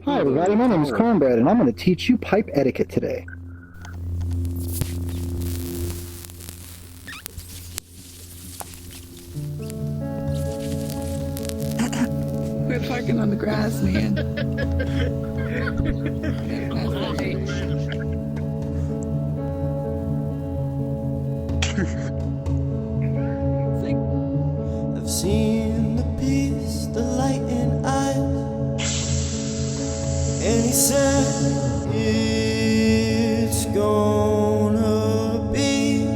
Hi everybody, my name is Cornbread and I'm going to teach you pipe etiquette today. We're parking on the grass, man. I've seen the peace, the light in eyes, and he said it's gonna be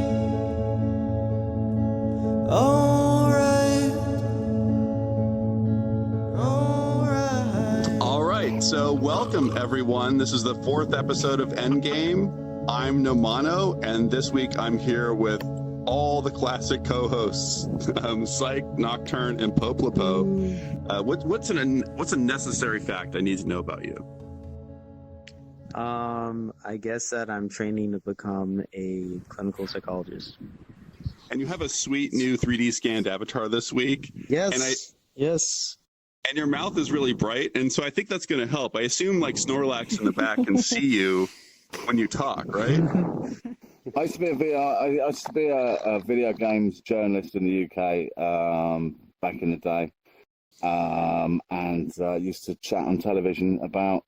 alright. All right, so welcome everyone. This is the 4th episode of Endgame. I'm Nomono, and this week I'm here with all the classic co-hosts, Psych, Nocturne, and Poplopo. What's a necessary fact I need to know about you? I guess that I'm training to become a clinical psychologist. And you have a sweet new 3D scanned avatar this week. Yes. Yes. And your mouth is really bright, and so I think that's going to help. I assume like Snorlax in the back can see you when you talk, right? I used to be a video games journalist in the UK back in the day, and used to chat on television about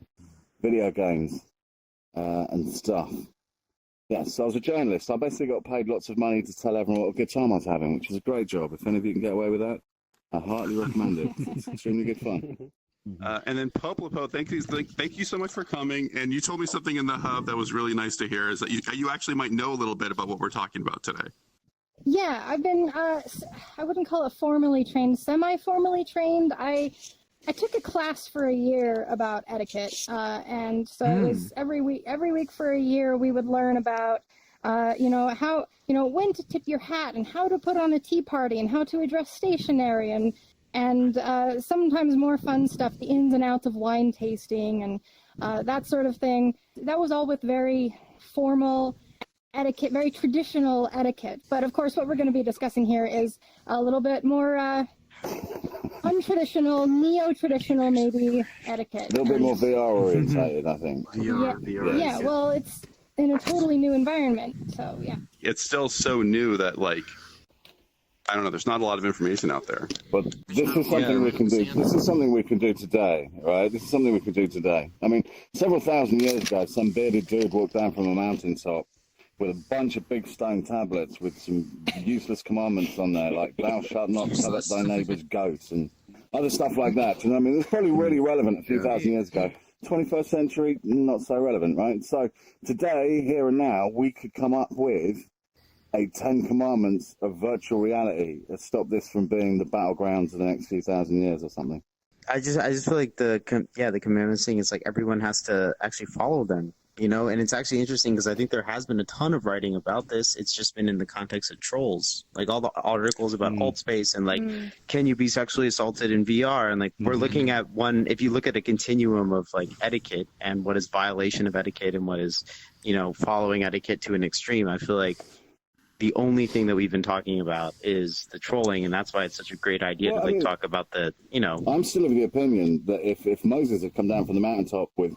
video games and stuff. Yeah, so I was a journalist. I basically got paid lots of money to tell everyone what a good time I was having, which is a great job. If any of you can get away with that, I heartily recommend it. It's extremely good fun. And then Poplopo, thank you so much for coming. And you told me something in the hub that was really nice to hear, is that you actually might know a little bit about what we're talking about today. Yeah, I've been, I wouldn't call it formally trained, semi-formally trained. I took a class for a year about etiquette, and so it was every week for a year we would learn about, how, when to tip your hat and how to put on a tea party and how to address stationery and sometimes more fun stuff, the ins and outs of wine tasting and that sort of thing. That was all with very formal etiquette, very traditional etiquette. But of course, what we're going to be discussing here is a little bit more untraditional, neo-traditional maybe etiquette. A little bit more VR orientated, I think. VR. Yeah, well, it's in a totally new environment, so yeah. It's still so new that, like, I don't know, there's not a lot of information out there. But this is something we can do. This is something we can do today, right? This is something we can do today. I mean, several thousand years ago, some bearded dude walked down from a mountaintop with a bunch of big stone tablets with some useless commandments on there, like "Thou shalt not covet thy neighbour's goat" and other stuff like that. You know what I mean? It's probably really relevant a few thousand years ago. 21st century, not so relevant, right? So today, here and now, we could come up with a 10 commandments of virtual reality to stop this from being the battlegrounds of the next few thousand years or something. I just feel like the commandments thing is like everyone has to actually follow them, and it's actually interesting because I think there has been a ton of writing about this. It's just been in the context of trolls, like all the articles about alt space and like, can you be sexually assaulted in VR? And like, we're looking at if you look at a continuum of like etiquette and what is violation of etiquette and what is, following etiquette to an extreme, I feel like the only thing that we've been talking about is the trolling, and that's why it's such a great idea to talk about the, I'm still of the opinion that if Moses had come down from the mountaintop with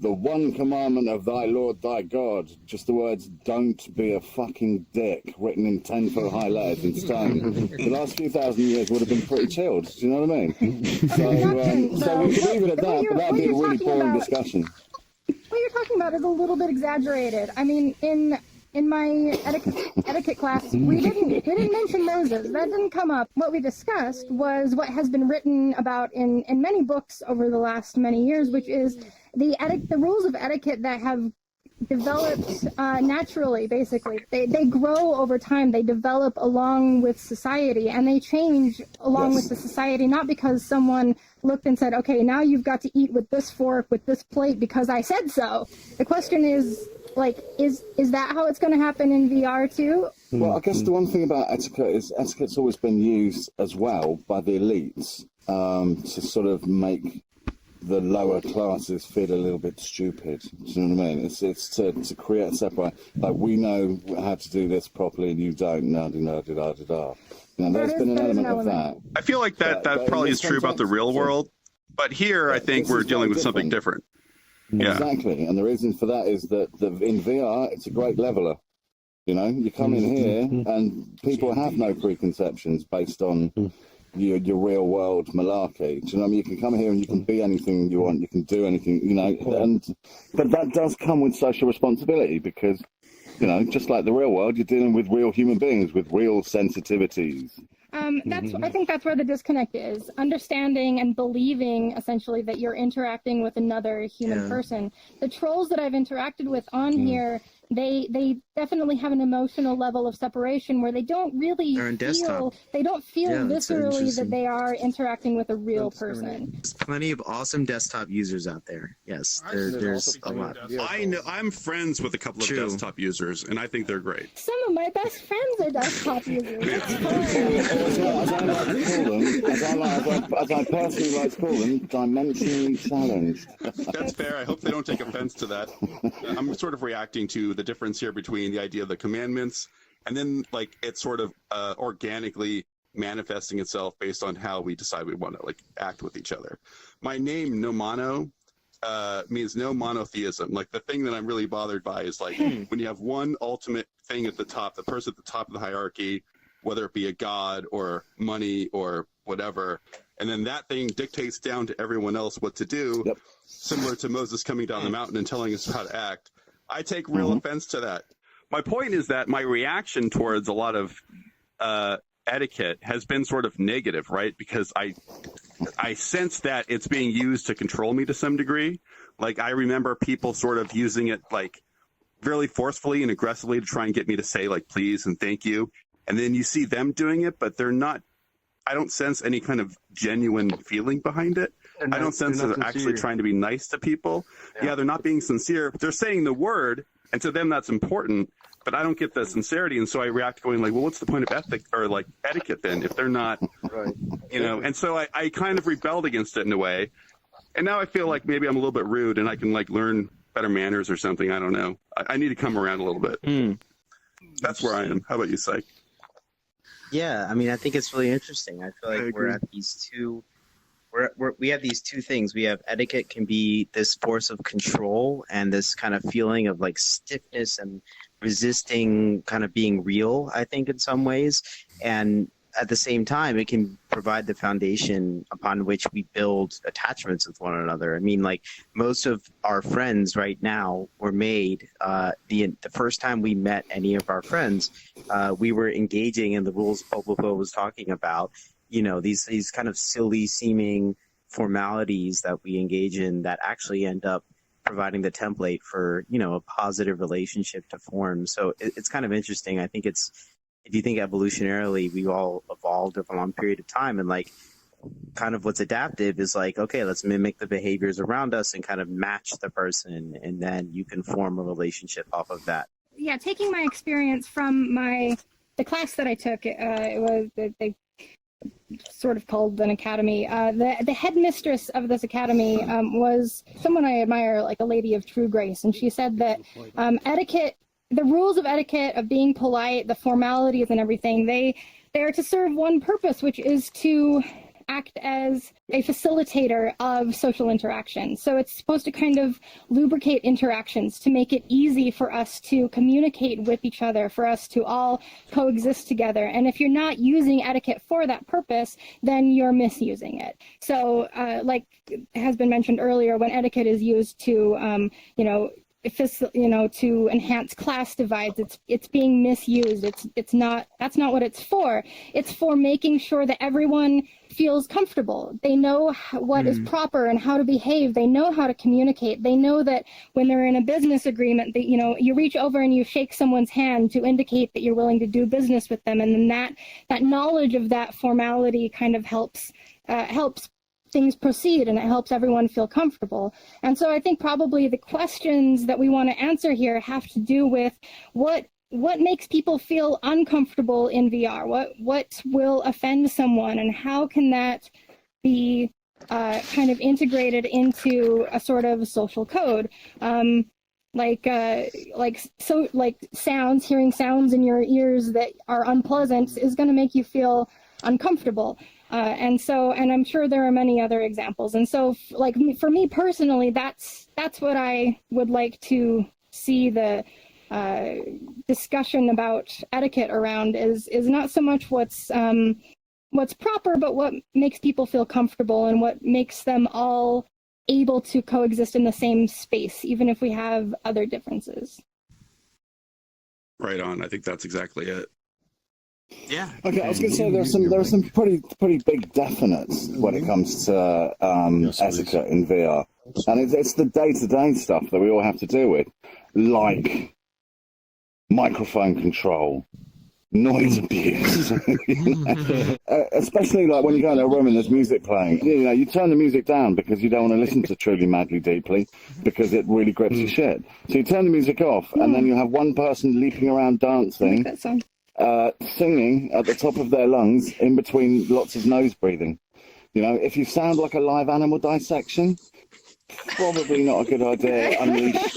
the one commandment of thy Lord thy God, just the words "don't be a fucking dick" written in 10-foot high letters in stone, the last few thousand years would have been pretty chilled. Do you know what I mean? So we could leave it at that, but that would be a really boring discussion. What you're talking about is a little bit exaggerated. I mean, in my etiquette class, we didn't mention Moses. That didn't come up. What we discussed was what has been written about in many books over the last many years, which is the rules of etiquette that have developed naturally, basically. They grow over time. They develop along with society, and they change along with the society, not because someone looked and said, okay, now you've got to eat with this fork, with this plate, because I said so. The question is, like, is that how it's going to happen in VR too? Well, I guess the one thing about etiquette is etiquette's always been used as well by the elites to sort of make the lower classes feel a little bit stupid. Do you know what I mean? It's to create a separate, like, we know how to do this properly and you don't. There's been an element of that. I feel like that probably is true about the real world. But here, I think we're dealing with something different. Yeah. Exactly, and the reason for that is that in VR, it's a great leveler. You know, you come in here and people have no preconceptions based on your real world malarkey. Do you know what I mean? You can come here and you can be anything you want, you can do anything, you know, but that does come with social responsibility because, you know, just like the real world, you're dealing with real human beings with real sensitivities. I think that's where the disconnect is. Understanding and believing essentially that you're interacting with another human person. The trolls that I've interacted with on here, they definitely have an emotional level of separation where they don't really feel viscerally that they are interacting with a real person. There's plenty of awesome desktop users out there. Yes, there's a lot. I know I'm friends with a couple of desktop users, and I think they're great. Some of my best friends are desktop users. It's fun. As I personally like to call them, dimensionally challenged. That's fair. I hope they don't take offense to that. I'm sort of reacting to the difference here between the idea of the commandments and then like it's sort of organically manifesting itself based on how we decide we want to like act with each other. My name Nomono means no monotheism. Like the thing that I'm really bothered by is like when you have one ultimate thing at the top, the person at the top of the hierarchy, whether it be a god or money or whatever, and then that thing dictates down to everyone else what to do, similar to Moses coming down the mountain and telling us how to act. I take real offense to that. My point is that my reaction towards a lot of etiquette has been sort of negative, right? Because I sense that it's being used to control me to some degree. Like I remember people sort of using it like really forcefully and aggressively to try and get me to say like please and thank you. And then you see them doing it, but they're not, I don't sense any kind of genuine feeling behind it. I don't sense that they're actually trying to be nice to people. Yeah, they're not being sincere. They're saying the word, and to them that's important, but I don't get the sincerity, and so I react going like, well, what's the point of ethic or like etiquette then if they're not, you know? And so I kind of rebelled against it in a way, and now I feel like maybe I'm a little bit rude and I can like learn better manners or something. I don't know. I need to come around a little bit. That's where I am. How about you, Psych? Yeah, I mean, I think it's really interesting. I feel like we're at these two. We have these two things. We have etiquette can be this force of control and this kind of feeling of like stiffness and resisting kind of being real, I think, in some ways. And at the same time, it can provide the foundation upon which we build attachments with one another. I mean, like most of our friends right now were made the first time we met any of our friends, we were engaging in the rules Poplopo was talking about. You know, these kind of silly seeming formalities that we engage in that actually end up providing the template for, you know, a positive relationship to form. So it's kind of interesting. I think it's, if you think evolutionarily, we all evolved over a long period of time, and like kind of what's adaptive is like, okay, let's mimic the behaviors around us and kind of match the person, and then you can form a relationship off of that. Yeah, taking my experience from the class that I took, it was they sort of called an academy. The headmistress of this academy was someone I admire, like a lady of true grace, and she said that etiquette, the rules of etiquette, of being polite, the formalities and everything, they are to serve one purpose, which is to act as a facilitator of social interaction. So it's supposed to kind of lubricate interactions to make it easy for us to communicate with each other, for us to all coexist together. And if you're not using etiquette for that purpose, then you're misusing it. So like has been mentioned earlier, when etiquette is used to, to enhance class divides, it's being misused. That's not what it's for. It's for making sure that everyone feels comfortable. They know what is proper and how to behave. They know how to communicate. They know that when they're in a business agreement, that, you know, you reach over and you shake someone's hand to indicate that you're willing to do business with them, and then that knowledge of that formality kind of helps things proceed, and it helps everyone feel comfortable. And so I think probably the questions that we want to answer here have to do with what makes people feel uncomfortable in VR, what will offend someone, and how can that be kind of integrated into a sort of social code. Like sounds, hearing sounds in your ears that are unpleasant is going to make you feel uncomfortable. And I'm sure there are many other examples. And so, like, for me personally, that's what I would like to see the discussion about etiquette around is not so much what's proper, but what makes people feel comfortable and what makes them all able to coexist in the same space, even if we have other differences. Right on. I think that's exactly it. Yeah. Okay, I was going to say there are some pretty big definites when it comes to etiquette in VR, and it's the day-to-day stuff that we all have to deal with, like microphone control, noise abuse, especially like when you go in a room and there's music playing. You turn the music down because you don't want to listen to Truly Madly Deeply because it really grips your shit. So you turn the music off, and then you have one person leaping around dancing, singing at the top of their lungs in between lots of nose breathing. If you sound like a live animal dissection, probably not a good idea to unleash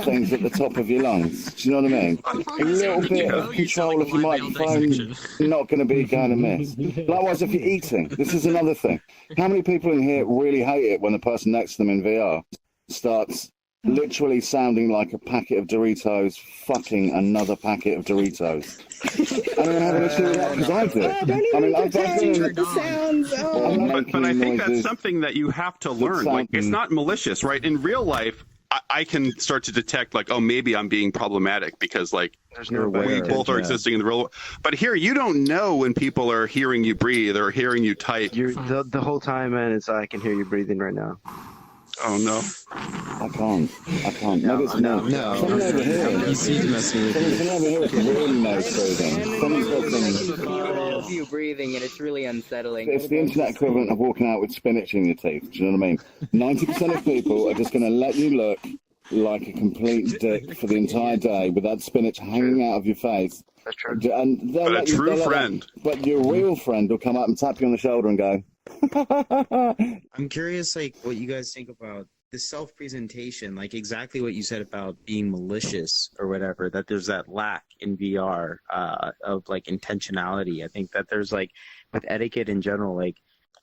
things at the top of your lungs. Do you know what I mean? A little bit of control of your microphone, not going to be going to miss. Likewise, if you're eating, this is another thing. How many people in here really hate it when the person next to them in VR starts literally sounding like a packet of Doritos fucking another packet of Doritos? I don't have an issue with that because I do. I've been the sounds. But I think that's something that you have to learn. Like, it's not malicious, right? In real life, I can start to detect, like, oh, maybe I'm being problematic because, like, we both are existing in the real world. But here, you don't know when people are hearing you breathe or hearing you type. The whole time, man, I can hear you breathing right now. Oh no! I can't. Maybe it's no. Someone over here. You see the messing with Someone over here is really nice breathing. Someone's got some. Feel you breathing, and it's really unsettling. It's the internet equivalent of walking out with spinach in your teeth. Do you know what I mean? 90% of people are just going to let you look like a complete dick for the entire day with that spinach hanging out of your face. That's true. And But a true friend. But your real friend will come up and tap you on the shoulder and go. I'm curious, like, what you guys think about the self-presentation, like exactly what you said about being malicious or whatever, that there's that lack in VR of, like, intentionality. I think that there's, like, with etiquette in general, like,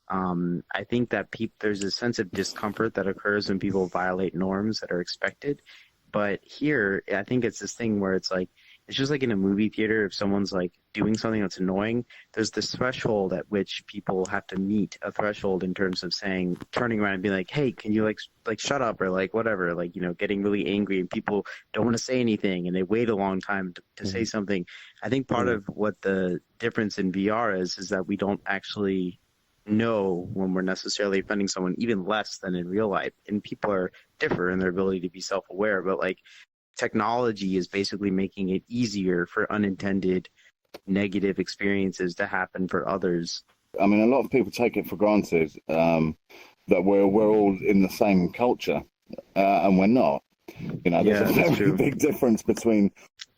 I think that there's a sense of discomfort that occurs when people violate norms that are expected. But here, I think it's this thing where it's like, it's just like in a movie theater, if someone's like doing something that's annoying, there's this threshold at which people have to meet a threshold in terms of saying, turning around and being like, hey, can you like shut up or like whatever, like, getting really angry, and people don't want to say anything and they wait a long time to say something. I think part of what the difference in VR is that we don't actually know when we're necessarily offending someone, even less than in real life. And people differ in their ability to be self-aware, but like, technology is basically making it easier for unintended negative experiences to happen for others. I mean, a lot of people take it for granted that we're all in the same culture, and we're not. There's a very big difference between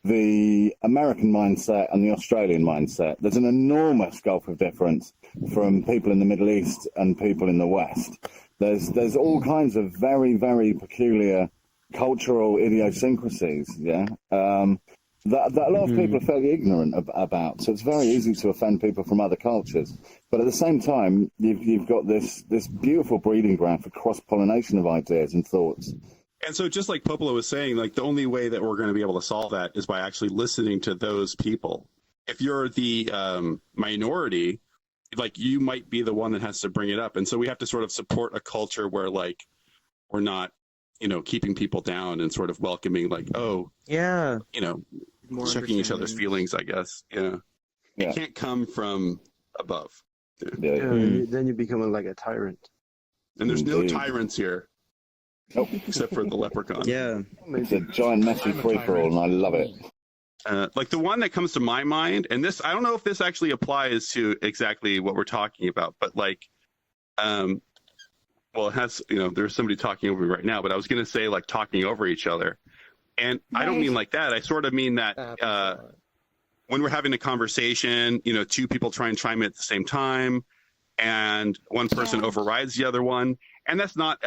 the American mindset and the Australian mindset. There's an enormous gulf of difference from people in the Middle East and people in the West. There's all kinds of very, very peculiar cultural idiosyncrasies, that a lot of people are fairly ignorant about. So it's very easy to offend people from other cultures. But at the same time, you've got this beautiful breeding ground for cross-pollination of ideas and thoughts. And so just like Poplopo was saying, like, the only way that we're going to be able to solve that is by actually listening to those people. If you're the minority, like, you might be the one that has to bring it up. And so we have to sort of support a culture where, like, we're not keeping people down and sort of welcoming, like, oh, yeah, checking each other's feelings, I guess. Yeah. It can't come from above. Then you become like a tyrant. And there's no tyrants here. Nope. Except for the leprechaun. Yeah. It's a giant messy free-for-all, and I love it. Like, the one that comes to my mind, and this, I don't know if this actually applies to exactly what we're talking about, but like, well, it has, there's somebody talking over me right now, but I was going to say, like, talking over each other. And I don't mean like that. I sort of mean that when we're having a conversation, two people try and chime in at the same time, and one person overrides the other one. And that's not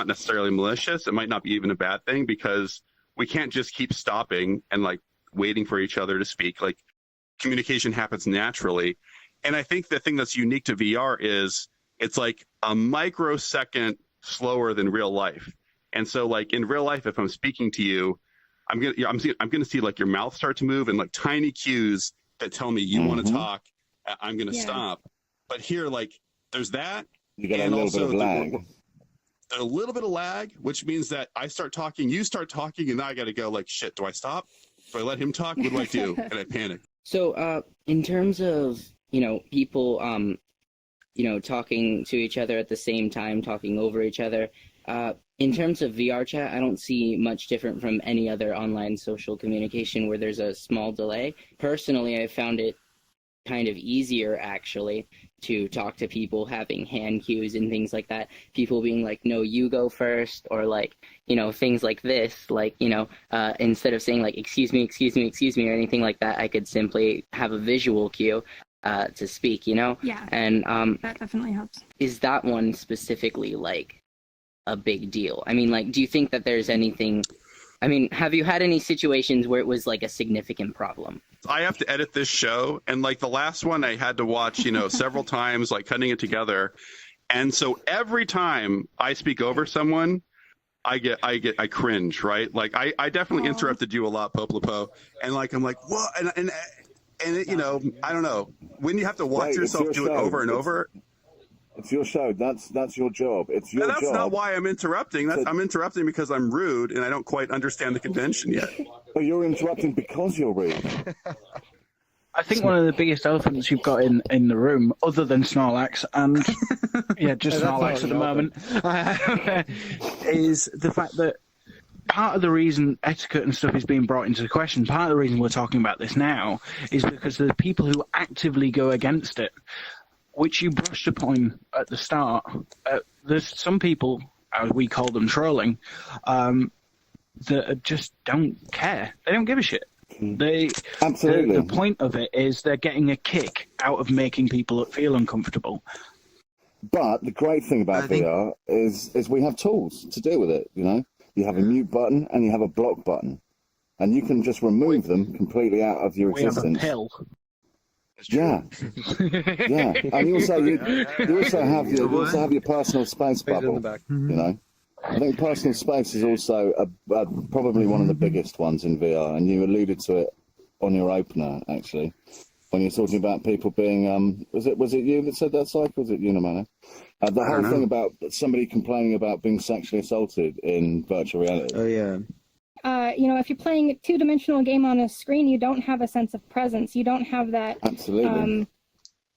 necessarily malicious. It might not be even a bad thing, because we can't just keep stopping and, like, waiting for each other to speak. Like, communication happens naturally. And I think the thing that's unique to VR is it's like a microsecond slower than real life. And so like in real life, if I'm speaking to you, I'm gonna see like your mouth start to move and like tiny cues that tell me you want to talk. I'm gonna stop. But here, like there's that. You get a little bit of lag. A little bit of lag, which means that I start talking, you start talking, and now I got to go like, shit, do I stop? Do I let him talk? What do I do? And I panic. So, in terms of, people, talking to each other at the same time, talking over each other, in terms of VRchat, I don't see much different from any other online social communication where there's a small delay. Personally, I found it kind of easier, actually, to talk to people, having hand cues and things like that. People being like, no, you go first, or like, things like this, like, instead of saying like, excuse me, or anything like that, I could simply have a visual cue to speak, Yeah. And that definitely helps. is that one specifically like a big deal? I mean, like, do you think that there's anything, have you had any situations where it was like a significant problem? I have to edit this show, and like the last one I had to watch, several times, like cutting it together. And so every time I speak over someone, I cringe, right? Like I definitely interrupted you a lot, Poplopo, and like I'm like, what? And it, I don't know, when you have to watch yourself do it over and over. It's your show. That's your job. It's your job. That's not why I'm interrupting. I'm interrupting because I'm rude and I don't quite understand the convention yet. Oh, you're interrupting because you're rude. I think one of the biggest elephants you've got in the room, other than Snorlax, and just Snorlax at the moment, is the fact that part of the reason etiquette and stuff is being brought into the question, part of the reason we're talking about this now, is because there are people who actively go against it, which you brushed upon at the start. There's some people, as we call them trolling, that just don't care. They don't give a shit. Absolutely. The point of it is they're getting a kick out of making people feel uncomfortable. But the great thing about VR is we have tools to deal with it, You have a mute button and you have a block button. And you can just remove them completely out of your existence. We have a pill. Yeah, yeah, and you also have your personal space bubble. I think personal space is also probably one of the biggest ones in VR, and you alluded to it on your opener actually when you're talking about people being was it you that said that, Psych? Was it you, Nomono? The whole thing about somebody complaining about being sexually assaulted in virtual reality. Oh yeah. If you're playing a two-dimensional game on a screen, you don't have a sense of presence. You don't have that. Absolutely.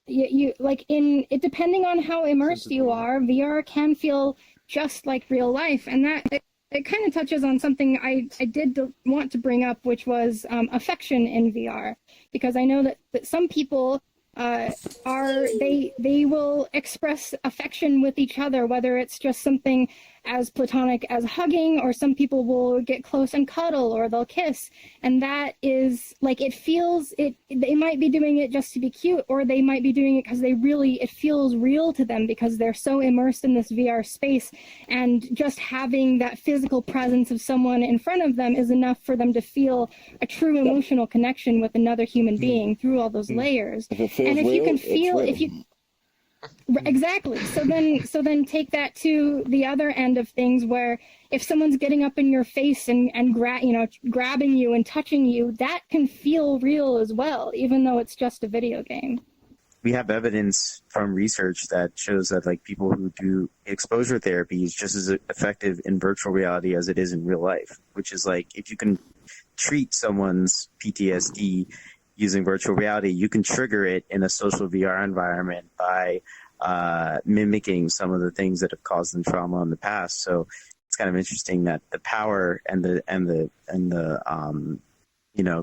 You like depending on how immersed you are, VR can feel just like real life, and that it kind of touches on something I did want to bring up, which was affection in VR, because I know that some people they will express affection with each other, whether it's just something as platonic as hugging, or some people will get close and cuddle, or they'll kiss, and that is like, it feels they might be doing it just to be cute, or they might be doing it because it feels real to them because they're so immersed in this VR space, and just having that physical presence of someone in front of them is enough for them to feel a true emotional connection with another human being through all those layers. And if you can feel, exactly. So then take that to the other end of things, where if someone's getting up in your face and grabbing you and touching you, that can feel real as well, even though it's just a video game. We have evidence from research that shows that like people who do exposure therapy is just as effective in virtual reality as it is in real life, which is like, if you can treat someone's PTSD using virtual reality, you can trigger it in a social VR environment by mimicking some of the things that have caused them trauma in the past. So it's kind of interesting that the power and the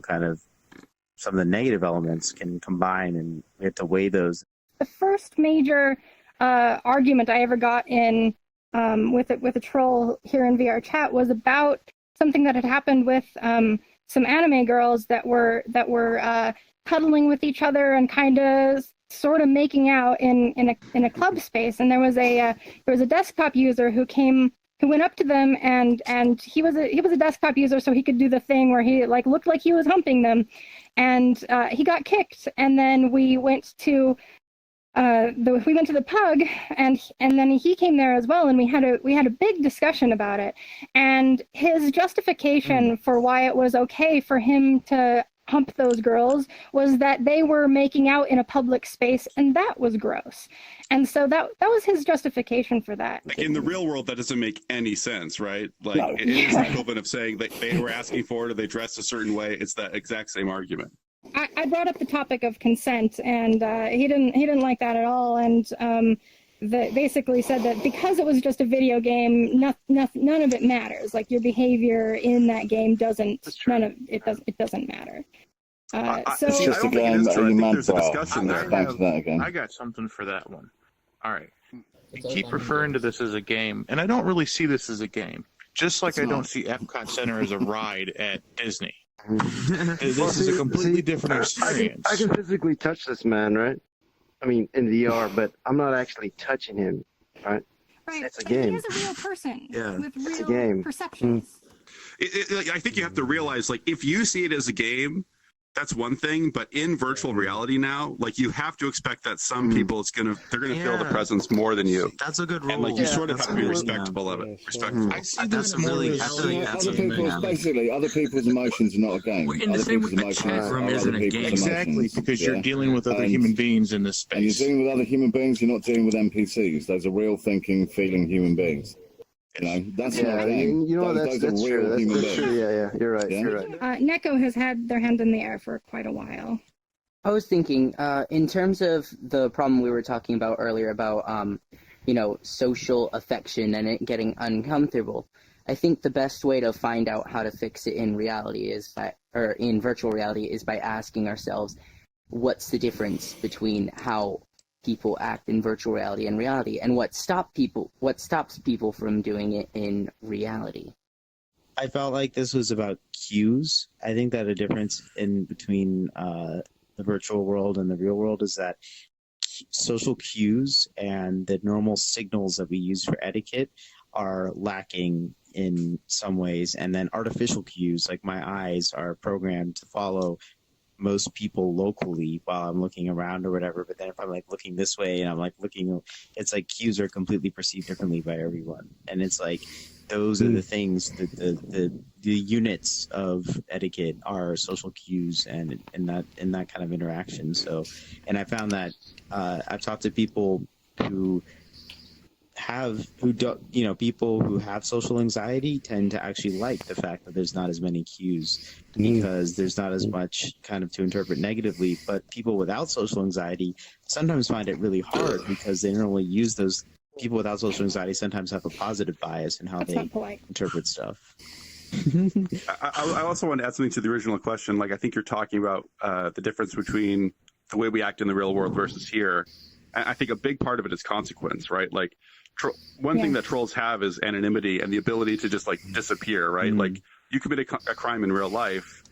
kind of some of the negative elements can combine, and we have to weigh those. The first major argument I ever got in with a troll here in VRchat was about something that had happened with some anime girls that were cuddling with each other and kind of sort of making out in a club space, and there was a desktop user who came who went up to them, and he was a desktop user, so he could do the thing where he like looked like he was humping them, and he got kicked. And then we went to the pug, and then he came there as well, and we had a big discussion about it. And his justification for why it was okay for him to hump those girls was that they were making out in a public space, and that was gross. And so that was his justification for that. Like in the real world, that doesn't make any sense, right? Like it is the equivalent of saying that they were asking for it or they dressed a certain way. It's that exact same argument. I brought up the topic of consent, and he didn't like that at all, and basically said that because it was just a video game, none of it matters. Like your behavior in that game doesn't matter. So It's just a game that you man for. I got something for that one. All right. You keep referring to this as a game, and I don't really see this as a game. Just like I don't see Epcot Center as a ride at Disney. This is a completely different experience. I can physically touch this man, right? I mean, in VR, but I'm not actually touching him, right? Right. It's a game. He is a real person with It's a real game. perceptions. I think you have to realize, like, if you see it as a game, that's one thing, but in virtual reality now, like, you have to expect that some people they're gonna feel the presence more than you. That's a good rule. And like you sort of have to be respectful of it. Respectful. I see this more as other people's emotions are not a game. in the same way a chat room isn't a game. Exactly, because you're dealing with other human beings in this space. And you're dealing with other human beings. You're not dealing with NPCs. Those are real, thinking, feeling human beings. You know, that's not a game. You know, those that's are real true. human That's true. beings. Yeah, you're right. Yeah? You're right. Neko has had their hand in the air for quite a while. I was thinking, in terms of the problem we were talking about earlier about, social affection and it getting uncomfortable, I think the best way to find out how to fix it in reality in virtual reality is by asking ourselves, what's the difference between how people act in virtual reality and reality, and what stops people from doing it in reality? I felt like this was about cues. I think that a difference in between the virtual world and the real world is that social cues and the normal signals that we use for etiquette are lacking in some ways, and then artificial cues, like my eyes, are programmed to follow most people locally while I'm looking around or whatever. But then if I'm like looking this way and I'm like looking, it's like cues are completely perceived differently by everyone, and it's like those are the things that the units of etiquette are social cues and that kind of interaction. So, and I found that I've talked to people people who have social anxiety tend to actually like the fact that there's not as many cues because there's not as much kind of to interpret negatively. But people without social anxiety sometimes find it really hard because they normally use those. People without social anxiety sometimes have a positive bias in how they interpret stuff. I also want to add something to the original question. Like, I think you're talking about the difference between the way we act in the real world versus here. I think a big part of it is consequence, right? Like, one thing that trolls have is anonymity and the ability to just like disappear, right? Like, you commit a crime in real life,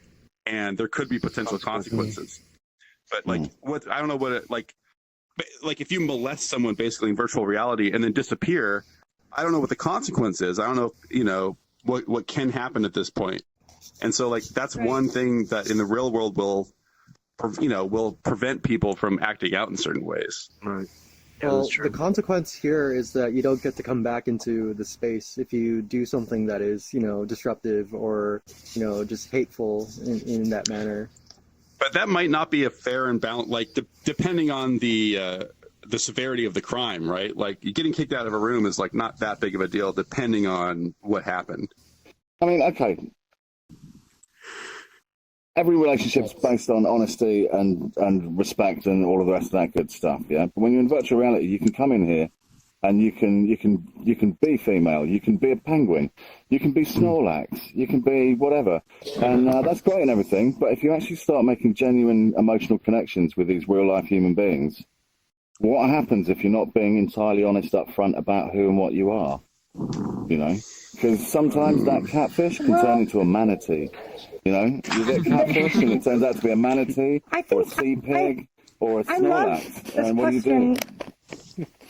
and there could be potential consequences. But like, I don't know what it like. But like, if you molest someone basically in virtual reality and then disappear, I don't know what the consequence is. I don't know, what can happen at this point. And so like, that's one thing that in the real world will prevent people from acting out in certain ways. Right. Well, the consequence here is that you don't get to come back into the space if you do something that is, disruptive or, just hateful in that manner. But that might not be a fair and balanced, like, depending on the severity of the crime, right? Like, getting kicked out of a room is like not that big of a deal, depending on what happened. I mean, okay. Every relationship's based on honesty and respect and all of the rest of that good stuff, yeah. But when you're in virtual reality, you can come in here and you can be female, you can be a penguin, you can be Snorlax, you can be whatever, and that's great and everything. But if you actually start making genuine emotional connections with these real life human beings, what happens if you're not being entirely honest up front about who and what you are? Because sometimes that catfish can turn into a manatee. You get catfish and it turns out to be a manatee or a sea pig or a Snorlax, and what do you do?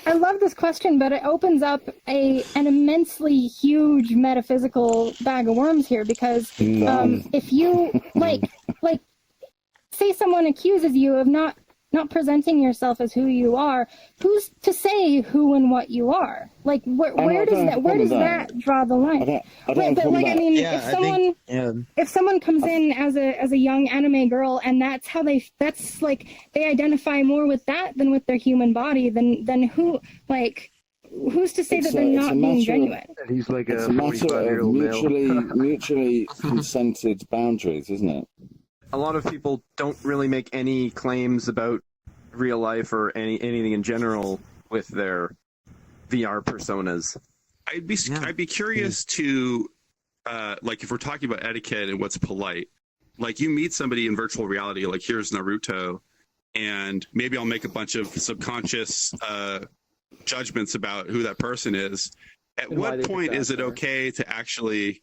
I love this question, but it opens up an immensely huge metaphysical bag of worms here, because if you like say someone accuses you of not presenting yourself as who you are, who's to say who and what you are? Like, where does that draw the line? I mean, if someone comes in as a young anime girl, and that's like they identify more with that than with their human body, then who's to say that they're not being genuine? He's like it's a matter of mutually consented boundaries, isn't it? A lot of people don't really make any claims about real life or anything in general with their VR personas. I'd be curious to, like, if we're talking about etiquette and what's polite, like you meet somebody in virtual reality, like here's Naruto, and maybe I'll make a bunch of subconscious judgments about who that person is. At what point is it okay to actually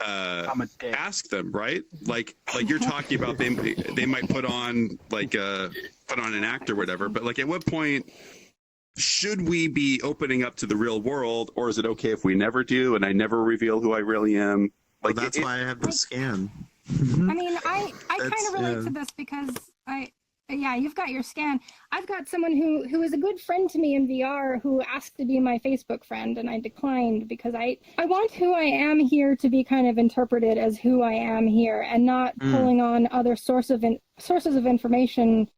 ask them, right? Like you're talking about, they might put on an act or whatever, but like at what point should we be opening up to the real world, or is it okay if we never do and I never reveal who I really am? Like, well, that's why I have the scan. I mean, I kind of relate to this because you've got your scan. I've got someone who is a good friend to me in VR who asked to be my Facebook friend, and I declined because I want who I am here to be kind of interpreted as who I am here, and not pulling on other sources of information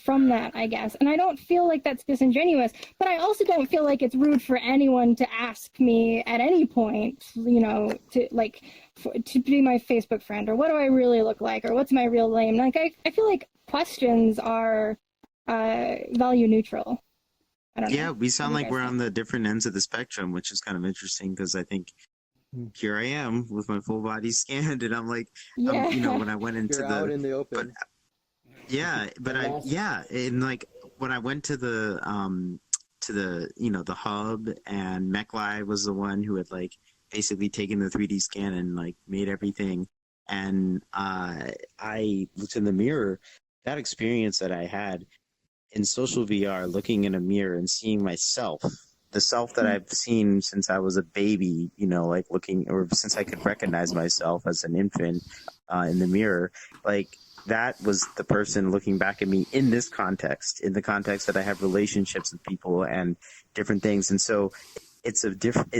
from that, I guess. And I don't feel like that's disingenuous, but I also don't feel like it's rude for anyone to ask me at any point, to be my Facebook friend, or what do I really look like, or what's my real name. Like, I feel like questions are value neutral. I don't know. Yeah, we sound like we're on the different ends of the spectrum, which is kind of interesting, because I think here I am with my full body scanned, and I'm like, when I went into out in the open. And like when I went to the the hub, and Meklai was the one who had like basically taken the 3D scan and like made everything, and I looked in the mirror. That experience that I had in social VR, looking in a mirror and seeing myself, the self that I've seen since I was a baby, like looking, or since I could recognize myself as an infant in the mirror, like that was the person looking back at me in this context, in the context that I have relationships with people and different things. And so it's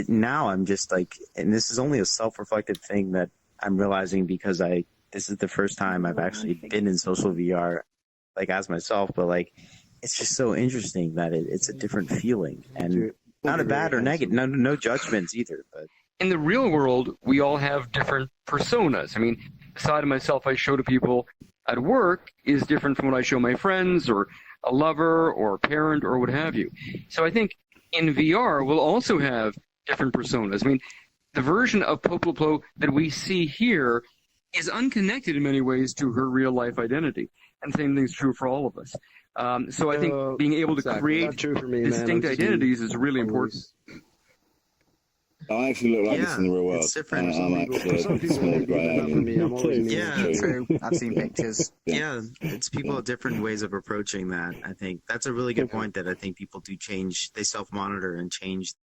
now I'm just like, and this is only a self-reflective thing that I'm realizing, because this is the first time I've actually been in social VR, like as myself, but like, it's just so interesting that it's a different feeling, and not a bad or negative, no judgments either. But in the real world, we all have different personas. I mean, the side of myself I show to people at work is different from what I show my friends, or a lover, or a parent, or what have you. So I think in VR, we'll also have different personas. I mean, the version of Poplopo that we see here is unconnected in many ways to her real-life identity. And the same thing's true for all of us. So I think being able to create distinct identities is really important. I actually look like this in the real world. It's different. I'm actually a small grey alien. I've seen pictures. Yeah, it's people have different ways of approaching that. I think that's a really good point, that I think people do change, they self-monitor and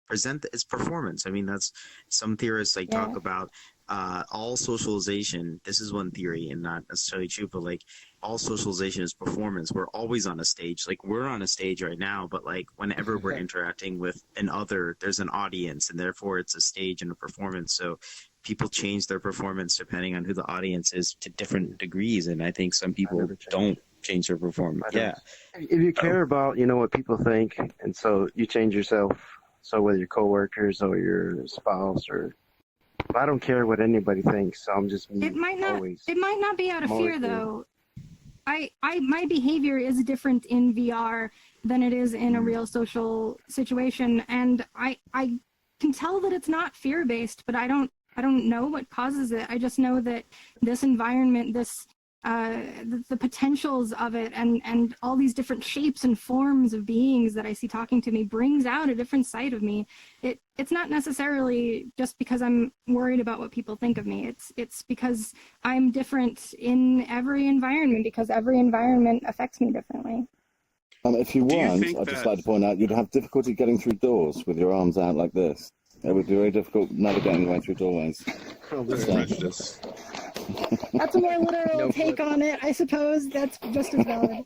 present its performance. I mean, that's some theorists talk about all socialization. This is one theory, and not necessarily true, but like all socialization is performance. We're always on a stage. Like, we're on a stage right now, but like whenever we're interacting with an other, there's an audience, and therefore it's a stage and a performance. So people change their performance depending on who the audience is to different degrees, and I think some people don't change their performance. Yeah. If you care about, what people think, and so you change yourself. So whether your coworkers or your spouse, or I don't care what anybody thinks. So I'm just It might not be out of fear, though. My behavior is different in VR than it is in a real social situation, and I can tell that it's not fear-based, but I don't know what causes it. I just know that this environment, the potentials of it, and all these different shapes and forms of beings that I see talking to me brings out a different side of me. It's not necessarily just because I'm worried about what people think of me. It's because I'm different in every environment, because every environment affects me differently. If you Do you weren't, think I'd just that- like to point out you'd have difficulty getting through doors with your arms out like this. It would be very difficult navigating your way through doorways. Prejudice. That's a more literal take on it, I suppose. That's just as valid.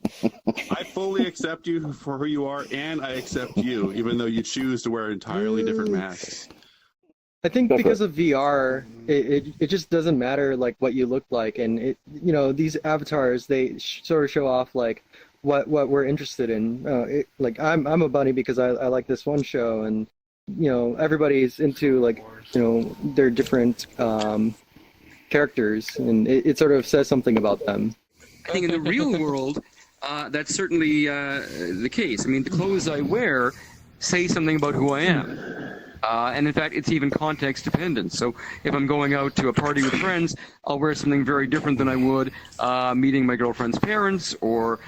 I fully accept you for who you are, and I accept you, even though you choose to wear entirely different masks. I think because of VR, it just doesn't matter like what you look like, and it these avatars they sort of show off like what we're interested in. Like I'm a bunny because I like this one show, and everybody's into like their different characters, and it sort of says something about them. I think in the real world, that's certainly the case. I mean, the clothes I wear say something about who I am. And in fact, it's even context dependent. So if I'm going out to a party with friends, I'll wear something very different than I would meeting my girlfriend's parents or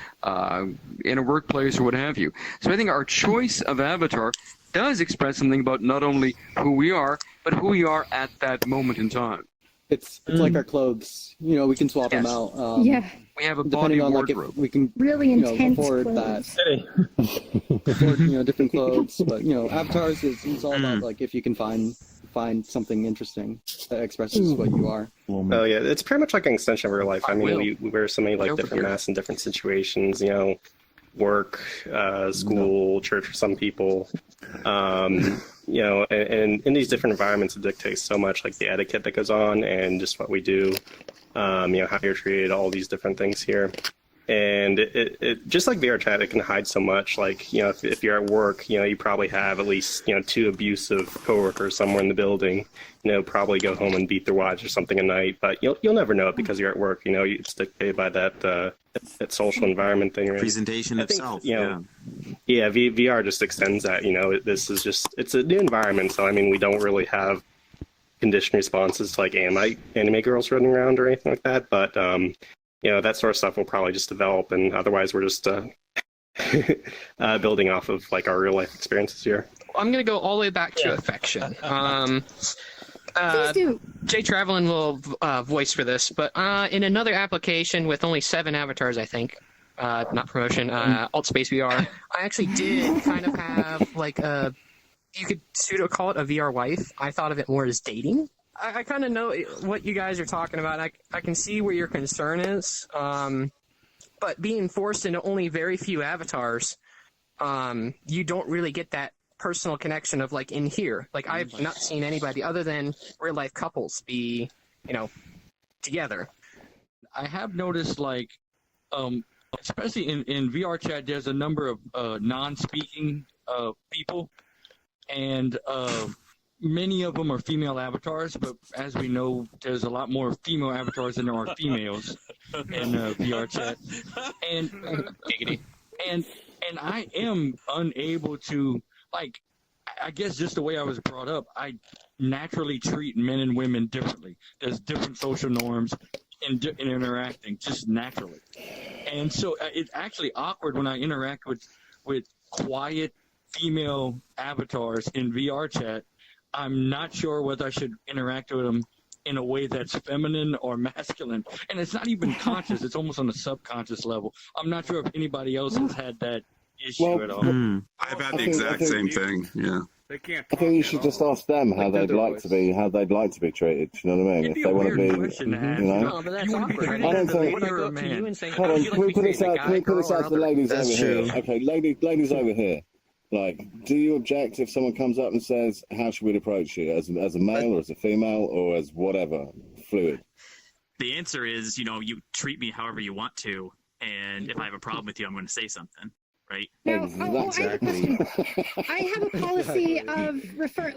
in a workplace or what have you. So I think our choice of avatar does express something about not only who we are, but who we are at that moment in time. It's like our clothes. We can swap them out. Yeah. We have a body depending on like wardrobe. if we can Really intense afford clothes. that. Afford, different clothes, but avatars is all about like if you can find something interesting that expresses what you are. Oh yeah, it's pretty much like an extension of reir life. I mean, we wear so many like Over different here. masks in different situations. Work, school, church for some people. And in these different environments, it dictates so much like the etiquette that goes on and just what we do. How you're treated, all these different things here. And it just like VRchat, it can hide so much. Like, if you're at work, you probably have at least, 2 abusive coworkers somewhere in the building, probably go home and beat their wives or something at night. But you'll never know it because you're at work. It's dictated by that social environment thing. Presentation I think, itself. Yeah, VR just extends that. This is just, it's a new environment. So, I mean, we don't really have conditioned responses to like anime girls running around or anything like that. But, that sort of stuff will probably just develop, and otherwise we're just building off of like our real life experiences here. I'm gonna go all the way back to affection. Please do. Jay Travelin will voice for this, but in another application with only 7 avatars, I think, not promotion, Alt Space VR, I actually did kind of have like you could pseudo call it a VR wife. I thought of it more as dating. I kind of know what you guys are talking about. I can see where your concern is, but being forced into only very few avatars, you don't really get that personal connection of like in here. Like I've not seen anybody other than real life couples be, together. I have noticed like, especially in VRchat, there's a number of non-speaking people, and many of them are female avatars, but as we know, there's a lot more female avatars than there are females in VRchat. And I am unable to, like, I guess just the way I was brought up, I naturally treat men and women differently. There's different social norms in interacting, just naturally. And so it's actually awkward when I interact with quiet female avatars in VRchat. I'm not sure whether I should interact with them in a way that's feminine or masculine. And it's not even conscious. It's almost on a subconscious level. I'm not sure if anybody else has had that issue at all. I've had the exact same thing. Yeah. I think you should just ask them how they'd like to be treated. You know what I mean? If they want to be, No, but that's awkward. I don't think. You're a man. Hold on, can we put this out to the ladies over here? Okay, ladies over here. Like, do you object if someone comes up and says, "How should we approach you?" As a male or as a female or as whatever, fluid? The answer is, you treat me however you want to, and if I have a problem with you, I'm going to say something, right? Now, I have a policy of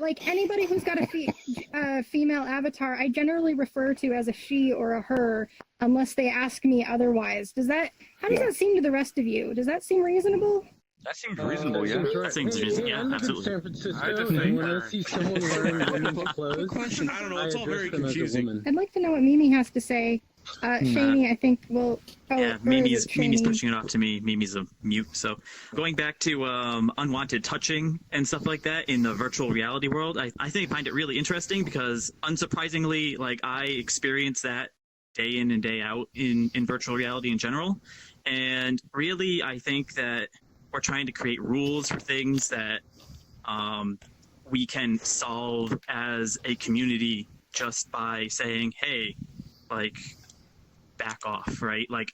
like anybody who's got a female avatar, I generally refer to as a she or a her, unless they ask me otherwise. How does that seem to the rest of you? Does that seem reasonable? That seems reasonable, yeah. That seems reasonable, yeah, absolutely. San Francisco, when I see someone wearing women's clothes, I don't know, it's all very confusing. I'd like to know what Mimi has to say. Shaney, I think, will... Yeah, Mimi's pushing it off to me. Mimi's a mute. So going back to unwanted touching and stuff like that in the virtual reality world, I find it really interesting because unsurprisingly, like I experience that day in and day out in virtual reality in general. And really, I think that we're trying to create rules for things that we can solve as a community just by saying, hey, like, back off, right? Like,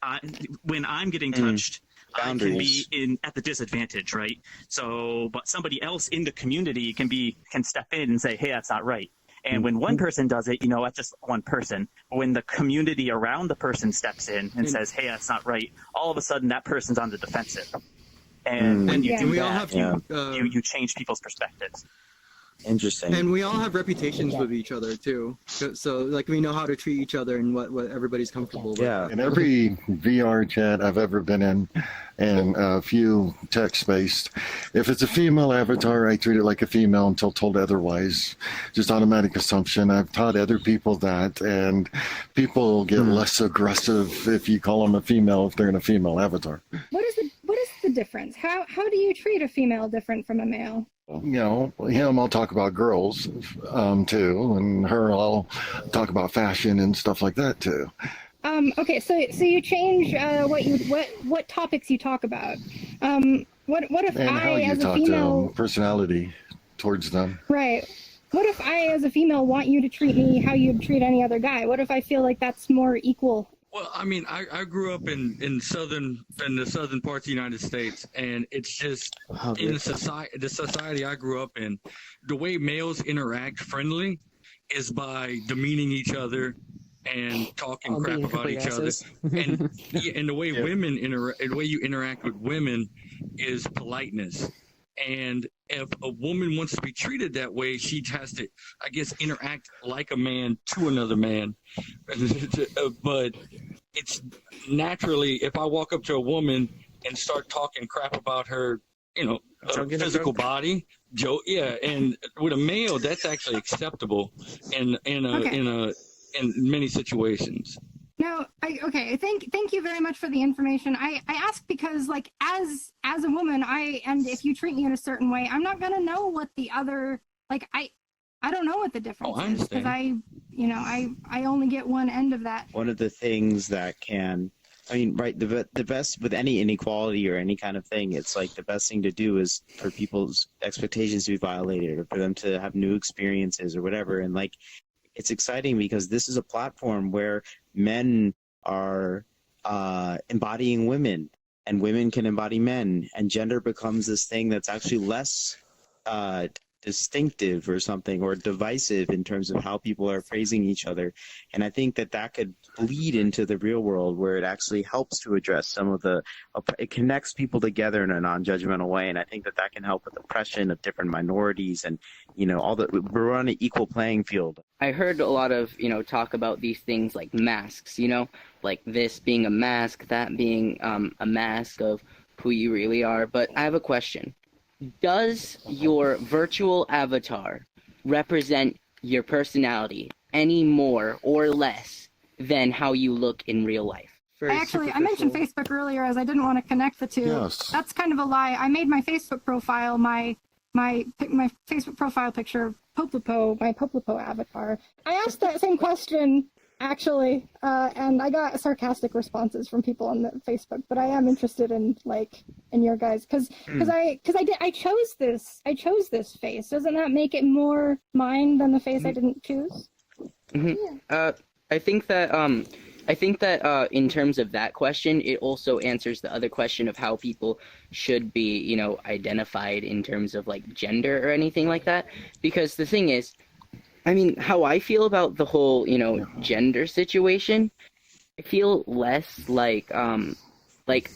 when I'm getting touched, I can be at the disadvantage, right? So, but somebody else in the community can step in and say, hey, that's not right. And when one person does it, that's just one person. But when the community around the person steps in and says, hey, that's not right, all of a sudden that person's on the defensive. And when you do that, you change people's perspectives. Interesting. And we all have reputations with each other too. So like we know how to treat each other and what everybody's comfortable with. In every VR chat I've ever been in, and a few text-based, if it's a female avatar, I treat it like a female until told otherwise. Just automatic assumption. I've taught other people that, and people get less aggressive if you call them a female if they're in a female avatar. What is the difference? How do you treat a female different from a male? Him, I'll talk about girls too, and her, I'll talk about fashion and stuff like that too. Okay, so you change what topics you talk about. What if and how I, you as a talk female, to them, personality towards them. right? What if I, as a female, want you to treat me how you'd treat any other guy? What if I feel like that's more equal? Well, I mean, I grew up in the southern parts of the United States, and it's just in the society I grew up in, the way males interact friendly is by demeaning each other and talking crap about each other, and the way the way you interact with women is politeness. And if a woman wants to be treated that way, she has to, I guess, interact like a man to another man. But it's naturally, if I walk up to a woman and start talking crap about her, physical body, and with a male, that's actually acceptable in many situations. No, thank you very much for the information. I ask because, like, as a woman, and if you treat me in a certain way, I'm not gonna know what the other, like, I don't know what the difference is, because I only get one end of that. One of the things that the best with any inequality or any kind of thing, it's like the best thing to do is for people's expectations to be violated, or for them to have new experiences or whatever. And like, it's exciting because this is a platform where men are embodying women, and women can embody men, and gender becomes this thing that's actually less distinctive or something, or divisive in terms of how people are praising each other. And I think that could bleed into the real world, where it actually helps to address some of it connects people together in a non-judgmental way. And I think that can help with oppression of different minorities, and we're on an equal playing field. I heard a lot of, talk about these things like masks, like this being a mask, that being a mask of who you really are. But I have a question. Does your virtual avatar represent your personality any more or less than how you look in real life? I mentioned Facebook earlier as I didn't want to connect the two. Yes. That's kind of a lie. I made my Facebook profile my Facebook profile picture Poplopo, my Poplopo avatar. I asked that same question actually, and I got sarcastic responses from people on the Facebook. But I am interested in your guys, because I chose this face. Doesn't that make it more mine than the face I didn't choose? Mm-hmm. Yeah. I think that in terms of that question, it also answers the other question of how people should be, identified in terms of like gender or anything like that. Because the thing is, how I feel about the whole, gender situation, I feel less like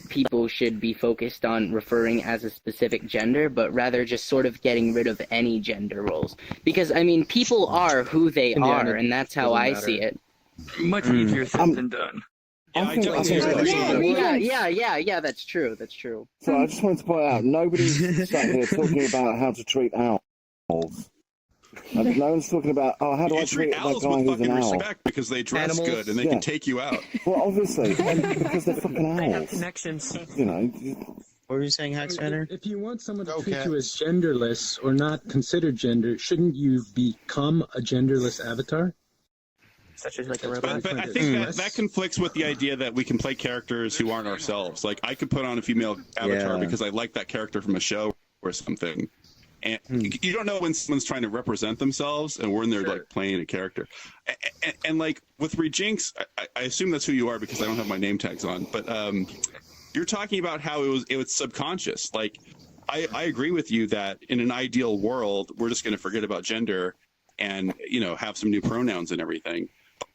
people should be focused on referring as a specific gender, but rather just sort of getting rid of any gender roles. Because, people are who they are, and that's how I see it. Much easier said than done. Yeah, that's true. So I just wanted to point out, nobody's sat here talking about how to treat owls. No one's talking about, how do I treat that guy who's an owl? Respect because they dress good and they can take you out. Well, obviously, and because they're fucking owls. They have connections. What were you saying, Hackspanner? If you want someone to treat you as genderless or not considered gender, shouldn't you become a genderless avatar? such as like a But, robot. but I think that conflicts with the idea that we can play characters who aren't ourselves. Like I could put on a female avatar because I like that character from a show or something. And you don't know when someone's trying to represent themselves and when they're like playing a character. And like with Rejinx, I assume that's who you are because I don't have my name tags on. But you're talking about how it was subconscious. Like I agree with you that in an ideal world, we're just going to forget about gender and have some new pronouns and everything.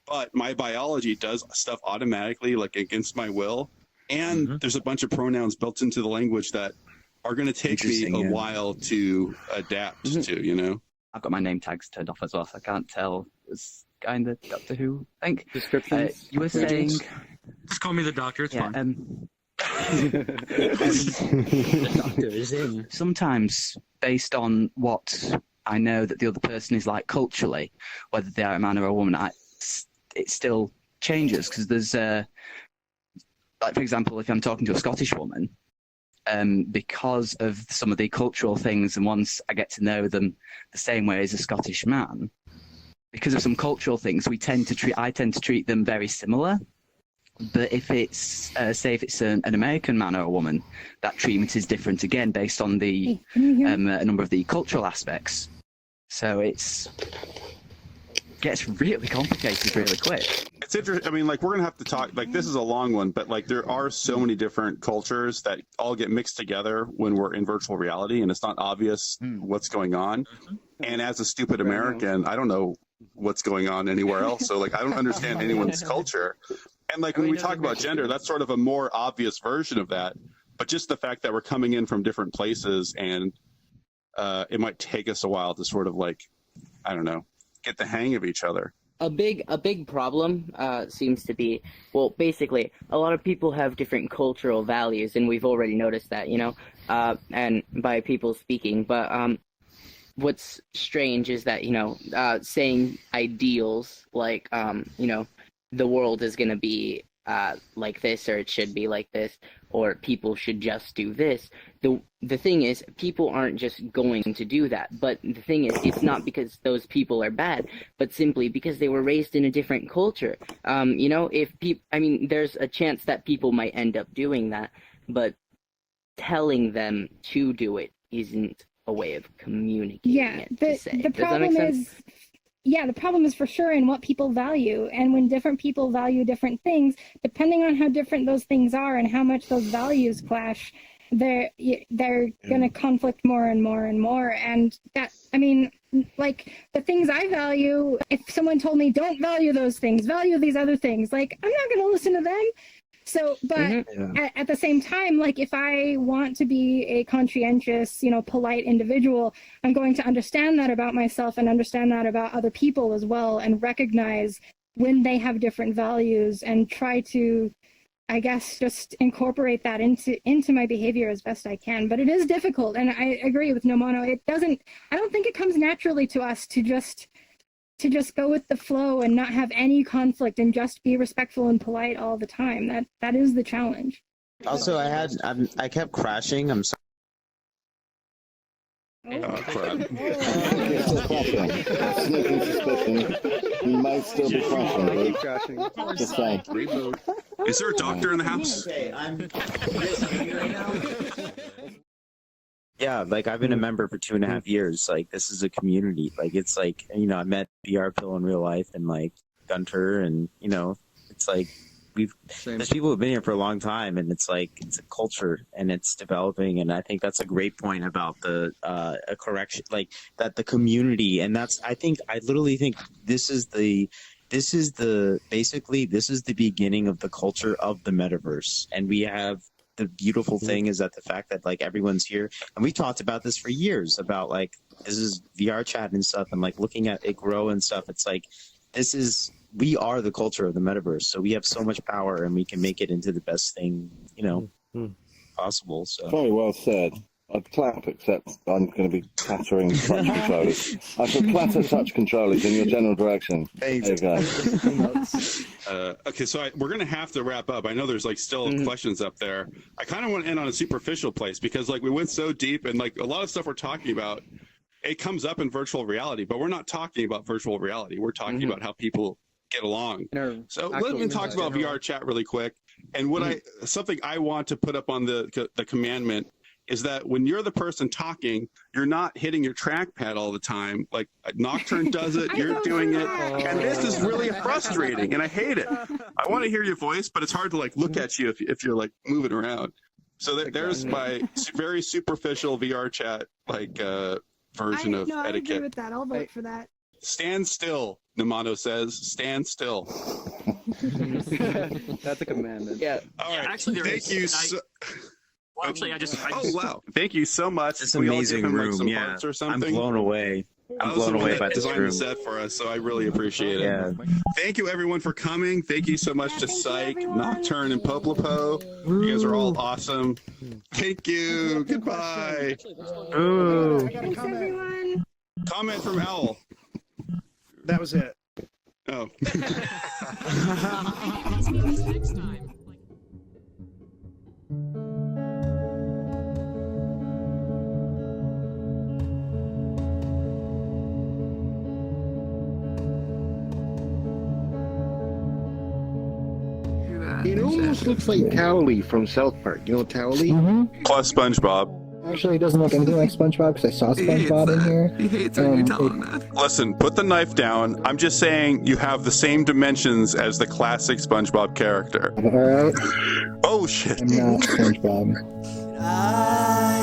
But my biology does stuff automatically, like against my will. And there's a bunch of pronouns built into the language that are going to take me a while to adapt to, I've got my name tags turned off as well, so I can't tell. It's kind of Doctor Who, I think. Descriptions. You were saying... Just call me the Doctor, it's fine. The Doctor is in. Sometimes, based on what I know that the other person is like culturally, whether they are a man or a woman, it still changes because there's like for example, if I'm talking to a Scottish woman, because of some of the cultural things, and once I get to know them the same way as a Scottish man, because of some cultural things, I tend to treat them very similar. But if it's say if it's an American man or a woman, that treatment is different again based on the a number of the cultural aspects. So gets really complicated really quick. It's interesting. I mean, like we're gonna have to talk. Like this is a long one, but like there are so many different cultures that all get mixed together when we're in virtual reality, and it's not obvious what's going on. And as a stupid American, I don't know what's going on anywhere else. So like I don't understand anyone's culture. And like when we talk about gender, that's sort of a more obvious version of that. But just the fact that we're coming in from different places, and it might take us a while to sort of like, I don't know, get the hang of each other. A big problem seems to be, well, basically, a lot of people have different cultural values, and we've already noticed that, and by people speaking. But what's strange is that, saying ideals like, the world is going to be like this, or it should be like this, or people should just do this. The thing is, people aren't just going to do that. But the thing is, it's not because those people are bad, but simply because they were raised in a different culture. There's a chance that people might end up doing that, but telling them to do it isn't a way of communicating it. The problem is. Yeah, the problem is for sure in what people value. And when different people value different things, depending on how different those things are and how much those values clash, they're going to conflict more and more and more. And that, like the things I value, if someone told me don't value those things, value these other things, like I'm not going to listen to them. So, but at the same time, like if I want to be a conscientious, polite individual, I'm going to understand that about myself and understand that about other people as well, and recognize when they have different values and try to, I guess, just incorporate that into my behavior as best I can. But it is difficult, and I agree with Nomono. I don't think it comes naturally to us to just go with the flow and not have any conflict and just be respectful and polite all the time. That is the challenge. Also, I kept crashing. I'm sorry. Sneaking suspicion. He might still be crashing. Just saying. Is there a doctor in the house? Yeah, like I've been a member for 2.5 years. Like this is a community. Like it's like, I met VR Pill in real life and like Gunter, and it's like there's people who've been here for a long time, and it's like it's a culture and it's developing. And I think that's a great point about the a correction, like that the community, and that's I literally think this is the beginning of the culture of the metaverse. And we have the beautiful thing is that the fact that like everyone's here, and we talked about this for years about like this is VRchat and stuff, and like looking at it grow and stuff. It's like we are the culture of the metaverse, so we have so much power, and we can make it into the best thing possible. So very well said. I'd clap, except I'm going to be clattering touch controllers. I shall clatter touch controllers in your general direction. There you go. Okay, so we're going to have to wrap up. I know there's like still questions up there. I kind of want to end on a superficial place because like we went so deep, and like a lot of stuff we're talking about, it comes up in virtual reality, but we're not talking about virtual reality. We're talking about how people get along. So actual let me talk about VRchat really quick. And what something I want to put up on the commandment is that when you're the person talking, you're not hitting your trackpad all the time. Like Nocturne does it, you're doing it, and this is really frustrating, and I hate it. I want to hear your voice, but it's hard to like look at you if you're like moving around. So there's my very superficial VRchat version of I etiquette. agree with that. I'll vote for that. Stand still, Nomono says. Stand still. That's a commandment. Yeah. All right. Actually, thank you. Well, actually, I just. Oh wow! Thank you so much. It's Can we all amazing give him, room. some Yeah, hearts or I'm something? blown away. I'm blown away by this designed room. the set for us, so I really appreciate it. Yeah. Thank you everyone for coming. Thank you so much to Psych, Nocturne, and Poplopo. You guys are all awesome. Thank you. Goodbye. Ooh. Thanks, everyone. Comment from Owl. That was it. Oh. Next time. It almost looks like Towley from South Park. You know Towley? Plus SpongeBob. Actually, it doesn't look anything like SpongeBob because I saw SpongeBob in here. He hates when you tell him that. Listen, put the knife down. I'm just saying you have the same dimensions as the classic SpongeBob character. All right. Oh shit. I'm not SpongeBob. I